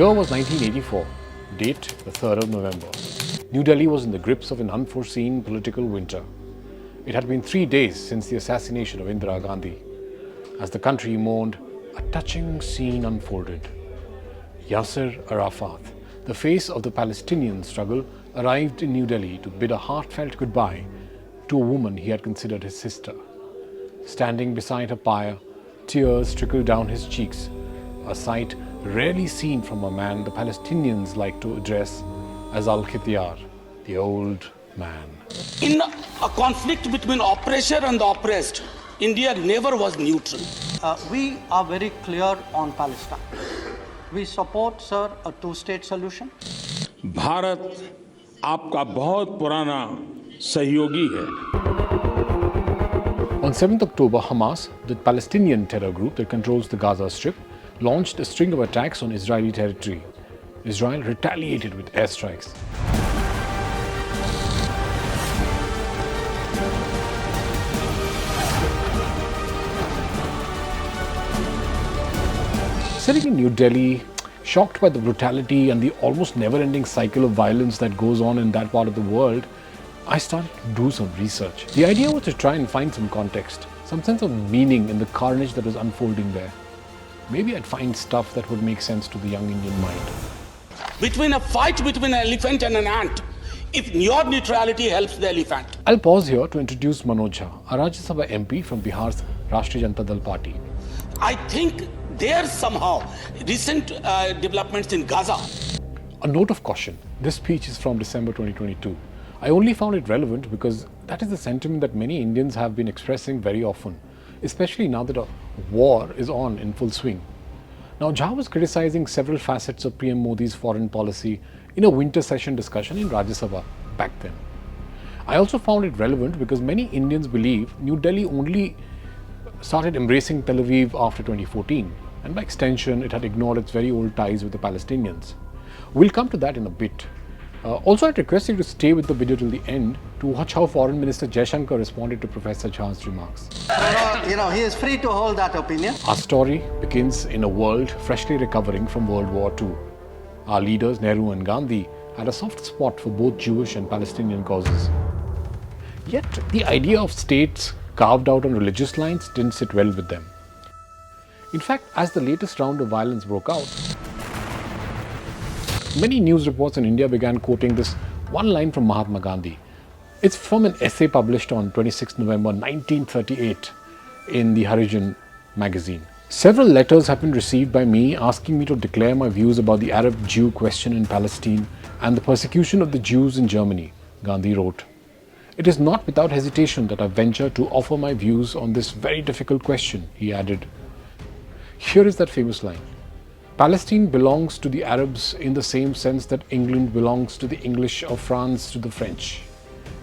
year was 1984, date the 3rd of November. New Delhi was in the grips of an unforeseen political winter. It had been 3 days since the assassination of Indira Gandhi. As the country mourned, a touching scene unfolded. Yasser Arafat, the face of the Palestinian struggle, arrived in New Delhi to bid a heartfelt goodbye to a woman he had considered his sister. Standing beside her pyre, tears trickled down his cheeks, a sight rarely seen from a man the Palestinians like to address as Al-Khitiyar, the old man. In a conflict between oppressor and the oppressed, India never was neutral. We are very clear on Palestine. We support, sir, a two-state solution. Bharat आपका बहुत पुराना सहयोगी है. On 7th October, Hamas, the Palestinian terror group that controls the Gaza Strip, launched a string of attacks on Israeli territory. Israel retaliated with airstrikes. Sitting in New Delhi, shocked by the brutality and the almost never-ending cycle of violence that goes on in that part of the world, I started to do some research. The idea was to try and find some context, some sense of meaning in the carnage that was unfolding there. Maybe I'd find stuff that would make sense to the young Indian mind. Between a fight between an elephant and an ant, if your neutrality helps the elephant. I'll pause here to introduce Manoj Jha, a Rajya Sabha MP from Bihar's Rashtriya Janata Dal Party. I think there somehow recent developments in Gaza. A note of caution, this speech is from December 2022. I only found it relevant because that is the sentiment that many Indians have been expressing very often, especially now that a war is on in full swing. Now, Jha was criticizing several facets of PM Modi's foreign policy in a winter session discussion in Rajya Sabha back then. I also found it relevant because many Indians believe New Delhi only started embracing Tel Aviv after 2014, and by extension, it had ignored its very old ties with the Palestinians. We'll come to that in a bit. Also, I'd request you to stay with the video till the end to watch how Foreign Minister Jaishankar responded to Professor Jha's remarks. He is free to hold that opinion. Our story begins in a world freshly recovering from World War II. Our leaders, Nehru and Gandhi, had a soft spot for both Jewish and Palestinian causes. Yet, the idea of states carved out on religious lines didn't sit well with them. In fact, as the latest round of violence broke out, many news reports in India began quoting this one line from Mahatma Gandhi. It's from an essay published on 26 November 1938 in the Harijan magazine. Several letters have been received by me asking me to declare my views about the Arab-Jew question in Palestine and the persecution of the Jews in Germany, Gandhi wrote. It is not without hesitation that I venture to offer my views on this very difficult question, he added. Here is that famous line. Palestine belongs to the Arabs in the same sense that England belongs to the English or France to the French.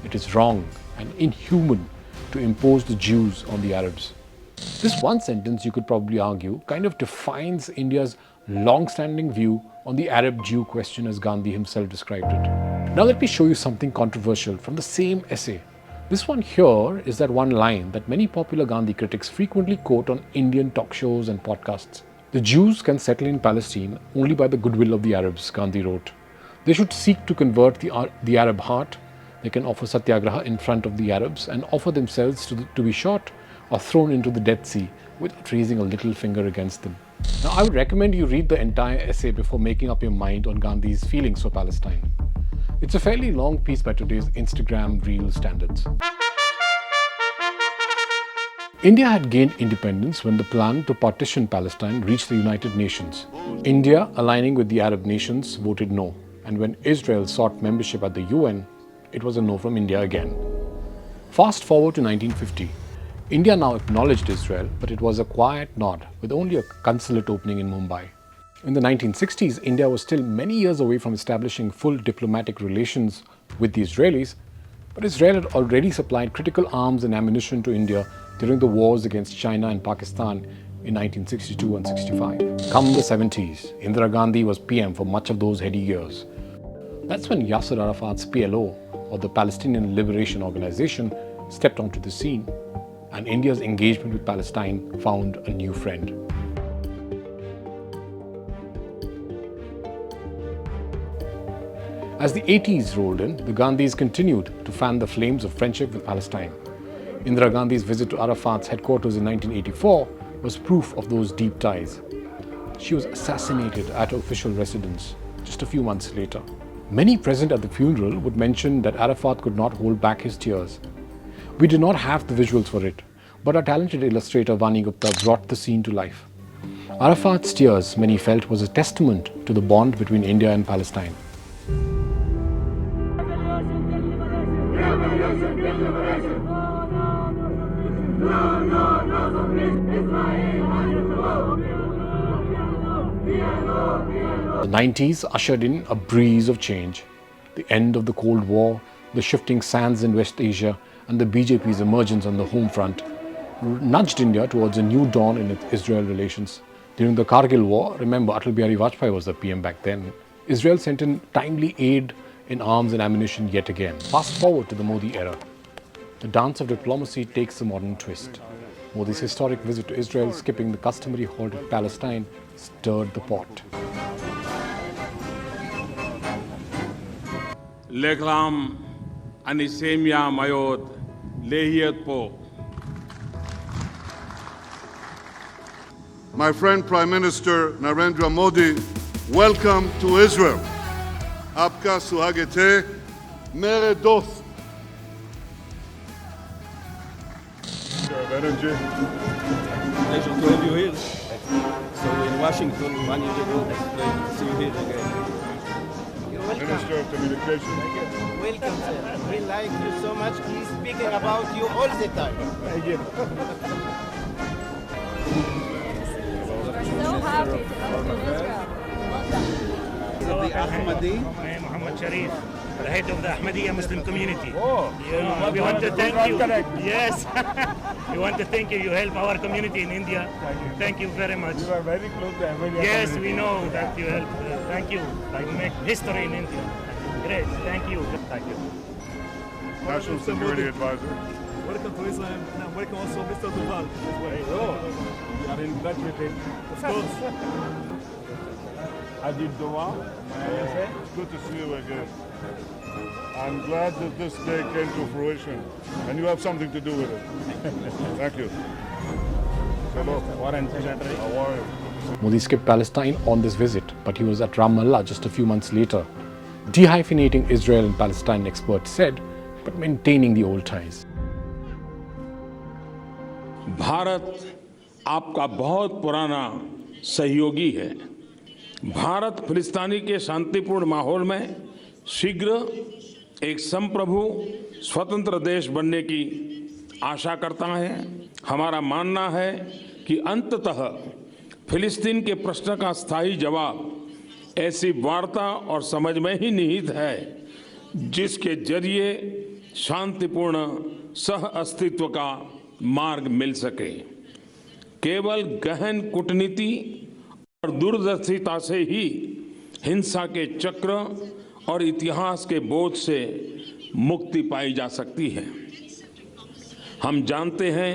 It is wrong and inhuman to impose the Jews on the Arabs. This one sentence, you could probably argue, kind of defines India's long-standing view on the Arab-Jew question as Gandhi himself described it. Now let me show you something controversial from the same essay. This one here is that one line that many popular Gandhi critics frequently quote on Indian talk shows and podcasts. The Jews can settle in Palestine only by the goodwill of the Arabs, Gandhi wrote. They should seek to convert the Arab heart. They can offer satyagraha in front of the Arabs and offer themselves to be shot or thrown into the Dead Sea without raising a little finger against them. Now, I would recommend you read the entire essay before making up your mind on Gandhi's feelings for Palestine. It's a fairly long piece by today's Instagram reel standards. India had gained independence when the plan to partition Palestine reached the United Nations. India, aligning with the Arab nations, voted no. And when Israel sought membership at the UN, it was a no from India again. Fast forward to 1950. India now acknowledged Israel, but it was a quiet nod with only a consulate opening in Mumbai. In the 1960s, India was still many years away from establishing full diplomatic relations with the Israelis, but Israel had already supplied critical arms and ammunition to India during the wars against China and Pakistan in 1962 and 65. Come the 70s, Indira Gandhi was PM for much of those heady years. That's when Yasser Arafat's PLO, or the Palestinian Liberation Organization, stepped onto the scene, and India's engagement with Palestine found a new friend. As the 80s rolled in, the Gandhis continued to fan the flames of friendship with Palestine. Indira Gandhi's visit to Arafat's headquarters in 1984 was proof of those deep ties. She was assassinated at her official residence just a few months later. Many present at the funeral would mention that Arafat could not hold back his tears. We did not have the visuals for it, but our talented illustrator Vani Gupta brought the scene to life. Arafat's tears, many felt, was a testament to the bond between India and Palestine. The 90s ushered in a breeze of change. The end of the Cold War, the shifting sands in West Asia, and the BJP's emergence on the home front nudged India towards a new dawn in its Israel relations. During the Kargil War, remember Atal Bihari Vajpayee was the PM back then, Israel sent in timely aid in arms and ammunition yet again. Fast forward to the Modi era. The dance of diplomacy takes a modern twist. Modi's historic visit to Israel, skipping the customary halt at Palestine, stirred the pot. Leklam anisemia mayod lehiat po. My friend Prime Minister Narendra Modi, welcome to Israel. Aapka suhagat hai, mere dost. Pleasure to have you here. So in Washington, 1 year ago, it's a pleasure to see you here again. You're welcome. Minister of Communication. Welcome, sir. We like you so much. He's speaking about you all the time. Thank you. So happy to have you in Israel. The Ahmadi. Muhammad Sharif, the head of the Ahmadiyya Muslim community. Oh, We want to thank you. Yes, we want to thank you. You help our community in India. Thank you very much. You are very close to Ahmadiyya. Yes, we know that you help. Thank you. You make history in India. Great. Thank you. Thank you. National Security Advisor. Welcome to Israel. And I'm welcome also Mr. Duval. You are in touch with him. Of course. Adib Dua. It's good to see you again. I'm glad that this day came to fruition, and you have something to do with it. Thank you. Hello. How are you? Modi skipped Palestine on this visit, but he was at Ramallah just a few months later, dehyphenating Israel and Palestine, experts said, but maintaining the old ties. Bharat आपका बहुत पुराना सहयोगी है। भारत फिलिस्तीनी के शांतिपूर्ण माहौल में शीघ्र एक संप्रभु स्वतंत्र देश बनने की आशा करता है। हमारा मानना है कि अंततः फिलिस्तीन के प्रश्न का स्थायी जवाब ऐसी वार्ता और समझ में ही निहित है जिसके जरिए शांतिपूर्ण सह अस्तित्व का मार्ग मिल सके। केवल गहन कूटनीति और दूरदर्शिता से ही हिंसा के चक्र और इतिहास के बोझ से मुक्ति पाई जा सकती है। हम जानते हैं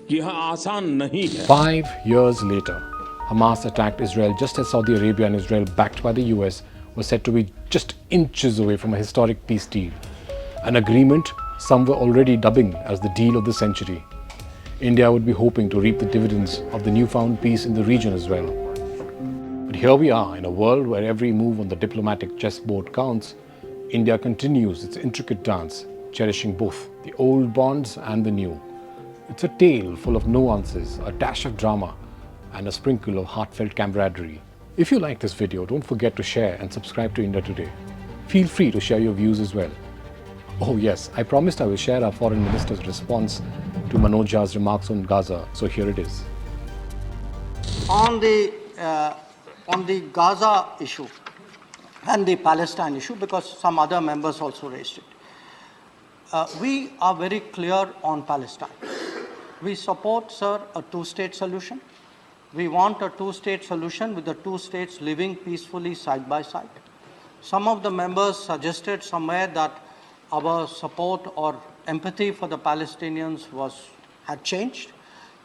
कि यह आसान नहीं है। 5 years later, Hamas attacked Israel just as Saudi Arabia and Israel, backed by the US, were said to be just inches away from a historic peace deal. An agreement some were already dubbing as the deal of the century. India would be hoping to reap the dividends of the newfound peace in the region as well. But here we are, in a world where every move on the diplomatic chessboard counts. India continues its intricate dance, cherishing both the old bonds and the new. It's a tale full of nuances, a dash of drama, and a sprinkle of heartfelt camaraderie. If you like this video, don't forget to share and subscribe to India Today. Feel free to share your views as well. Oh yes, I promised I will share our Foreign Minister's response to Manoj Jha's remarks on Gaza, so here it is. On the Gaza issue and the Palestine issue, because some other members also raised it, we are very clear on Palestine. We support, sir, a two-state solution. We want a two-state solution with the two states living peacefully side by side. Some of the members suggested somewhere that our support or empathy for the Palestinians had changed.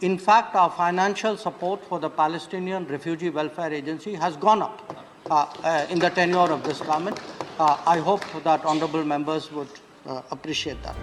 In fact, our financial support for the Palestinian Refugee Welfare Agency has gone up in the tenure of this government. I hope that honorable members would appreciate that.